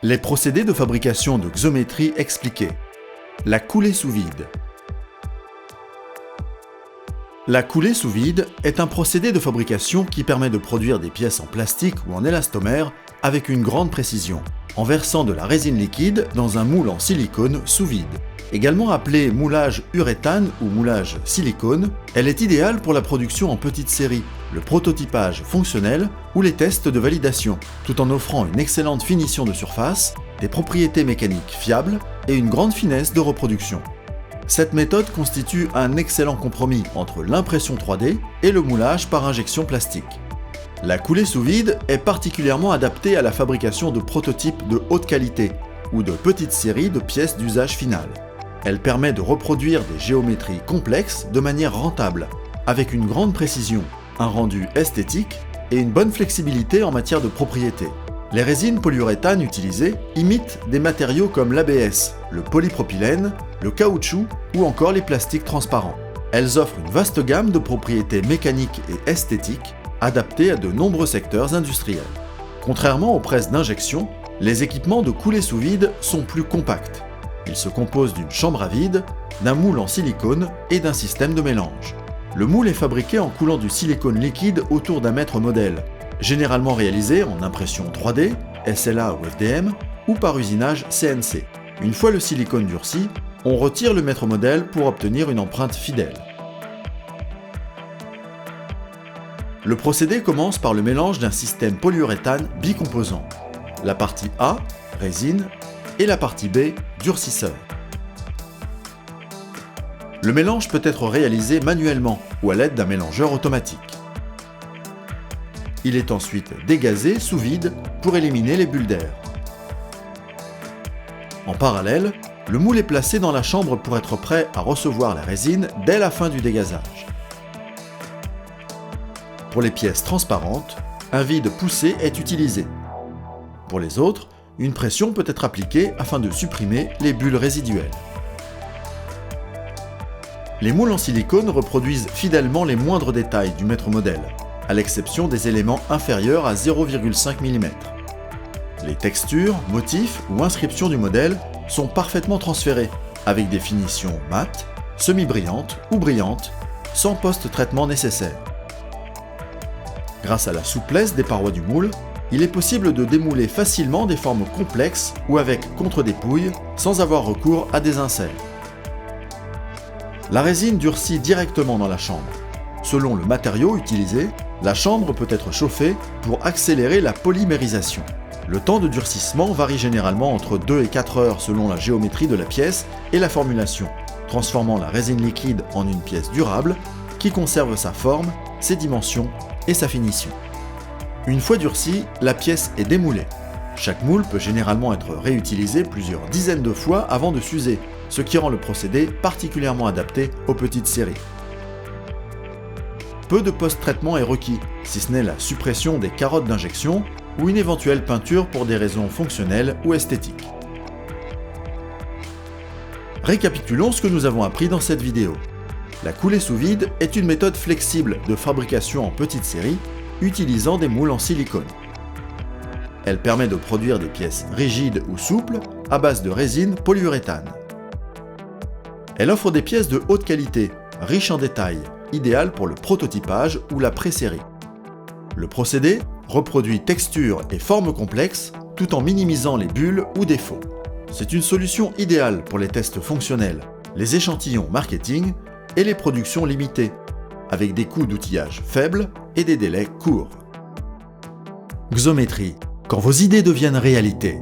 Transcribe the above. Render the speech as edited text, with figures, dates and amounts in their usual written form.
Les procédés de fabrication de Xometry expliqués. La coulée sous vide. La coulée sous vide est un procédé de fabrication qui permet de produire des pièces en plastique ou en élastomère avec une grande précision, en versant de la résine liquide dans un moule en silicone sous vide. Également appelée moulage uréthane ou moulage silicone, elle est idéale pour la production en petite série, le prototypage fonctionnel ou les tests de validation, tout en offrant une excellente finition de surface, des propriétés mécaniques fiables et une grande finesse de reproduction. Cette méthode constitue un excellent compromis entre l'impression 3D et le moulage par injection plastique. La coulée sous vide est particulièrement adaptée à la fabrication de prototypes de haute qualité ou de petites séries de pièces d'usage final. Elle permet de reproduire des géométries complexes de manière rentable, avec une grande précision, un rendu esthétique et une bonne flexibilité en matière de propriétés. Les résines polyuréthane utilisées imitent des matériaux comme l'ABS, le polypropylène, le caoutchouc ou encore les plastiques transparents. Elles offrent une vaste gamme de propriétés mécaniques et esthétiques adaptées à de nombreux secteurs industriels. Contrairement aux presses d'injection, les équipements de coulée sous vide sont plus compacts. Ils se composent d'une chambre à vide, d'un moule en silicone et d'un système de mélange. Le moule est fabriqué en coulant du silicone liquide autour d'un mètre modèle, généralement réalisé en impression 3D, SLA ou FDM, ou par usinage CNC. Une fois le silicone durci, on retire le mètre modèle pour obtenir une empreinte fidèle. Le procédé commence par le mélange d'un système polyuréthane bicomposant. La partie A, résine, et la partie B, durcisseur. Le mélange peut être réalisé manuellement ou à l'aide d'un mélangeur automatique. Il est ensuite dégazé sous vide pour éliminer les bulles d'air. En parallèle, le moule est placé dans la chambre pour être prêt à recevoir la résine dès la fin du dégazage. Pour les pièces transparentes, un vide poussé est utilisé. Pour les autres, une pression peut être appliquée afin de supprimer les bulles résiduelles. Les moules en silicone reproduisent fidèlement les moindres détails du mètre modèle, à l'exception des éléments inférieurs à 0,5 mm. Les textures, motifs ou inscriptions du modèle sont parfaitement transférées, avec des finitions mates, semi-brillantes ou brillantes, sans post-traitement nécessaire. Grâce à la souplesse des parois du moule, il est possible de démouler facilement des formes complexes ou avec contre-dépouille, sans avoir recours à des inserts. La résine durcit directement dans la chambre. Selon le matériau utilisé, la chambre peut être chauffée pour accélérer la polymérisation. Le temps de durcissement varie généralement entre 2 et 4 heures selon la géométrie de la pièce et la formulation, transformant la résine liquide en une pièce durable qui conserve sa forme, ses dimensions et sa finition. Une fois durcie, la pièce est démoulée. Chaque moule peut généralement être réutilisé plusieurs dizaines de fois avant de s'user, ce qui rend le procédé particulièrement adapté aux petites séries. Peu de post-traitement est requis, si ce n'est la suppression des carottes d'injection ou une éventuelle peinture pour des raisons fonctionnelles ou esthétiques. Récapitulons ce que nous avons appris dans cette vidéo. La coulée sous vide est une méthode flexible de fabrication en petite série utilisant des moules en silicone. Elle permet de produire des pièces rigides ou souples à base de résine polyuréthane. Elle offre des pièces de haute qualité, riches en détails, idéales pour le prototypage ou la pré-série. Le procédé reproduit textures et formes complexes tout en minimisant les bulles ou défauts. C'est une solution idéale pour les tests fonctionnels, les échantillons marketing et les productions limitées, avec des coûts d'outillage faibles et des délais courts. Xometry, quand vos idées deviennent réalité.